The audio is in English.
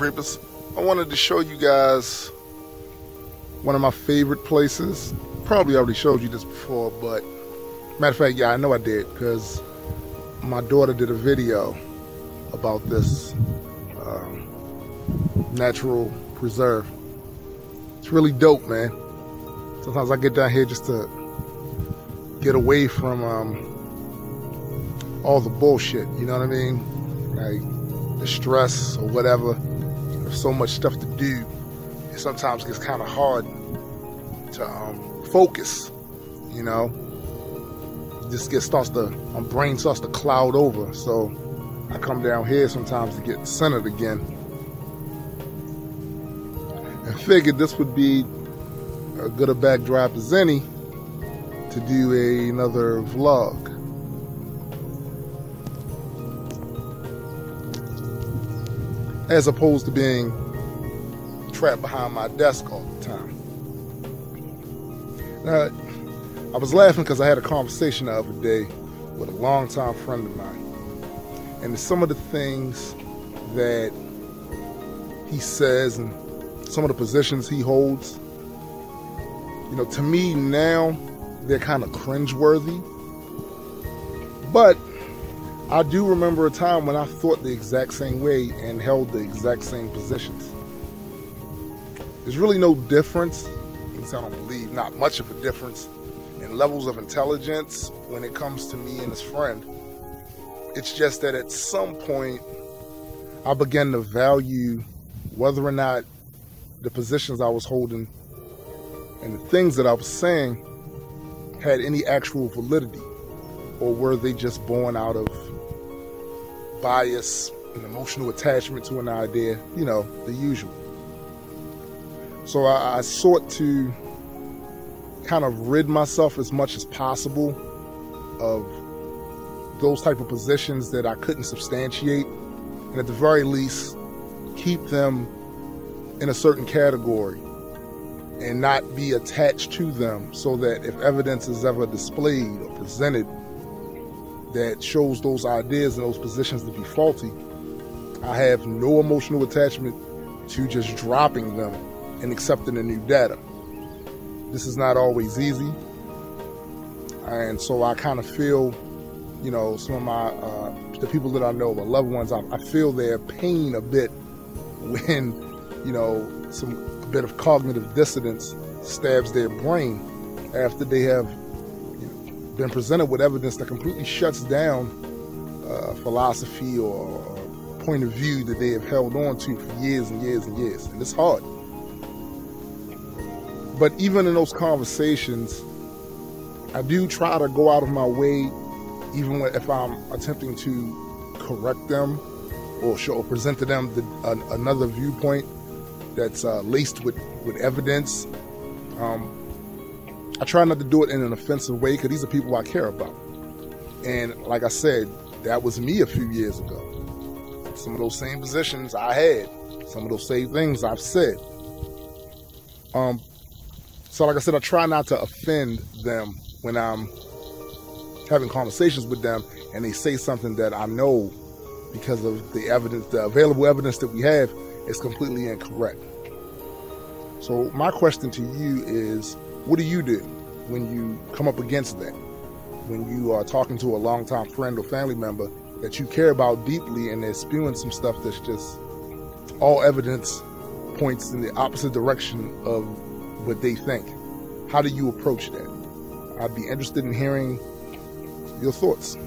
Reapers. I wanted to show you guys one of my favorite places. Probably already showed you this before, but matter of fact, yeah, I know I did, because my daughter did a video about this natural preserve. It's really dope, man. Sometimes I get down here just to get away from all the bullshit, you know what I mean? Like the stress or whatever. There's so much stuff to do. It sometimes gets kind of hard to focus, you know? My brain starts to cloud over. So I come down here sometimes to get centered again. And figured this would be a good a backdrop as any to do another vlog. As opposed to being trapped behind my desk all the time. Now, I was laughing because I had a conversation the other day with a longtime friend of mine. And some of the things that he says and some of the positions he holds, you know, to me now, they're kind of cringeworthy. But I do remember a time when I thought the exact same way and held the exact same positions. There's really no difference, at least I don't believe, not much of a difference in levels of intelligence when it comes to me and his friend. It's just that at some point, I began to value whether or not the positions I was holding and the things that I was saying had any actual validity, or were they just born out of bias and emotional attachment to an idea, you know, the usual. So I sought to kind of rid myself as much as possible of those type of positions that I couldn't substantiate, and at the very least keep them in a certain category and not be attached to them, so that if evidence is ever displayed or presented that shows those ideas and those positions to be faulty, I have no emotional attachment to just dropping them and accepting the new data. This is not always easy, and so I kind of feel, you know, some of my the people that I know, my loved ones, I feel their pain a bit when, you know, a bit of cognitive dissonance stabs their brain after they have, you know, been presented with evidence that completely shuts down philosophy or point of view that they have held on to for years and years and years. And it's hard. But even in those conversations, I do try to go out of my way, even if I'm attempting to correct them or present to them another viewpoint that's laced with evidence. I try not to do it in an offensive way, because these are people I care about. And like I said, that was me a few years ago. Some of those same positions I had, some of those same things I've said. So like I said, I try not to offend them when I'm having conversations with them and they say something that I know, because of the evidence, the available evidence that we have, is completely incorrect. So my question to you is, what do you do when you come up against that? When you are talking to a longtime friend or family member that you care about deeply and they're spewing some stuff that's just all evidence points in the opposite direction of what they think? How do you approach that? I'd be interested in hearing your thoughts.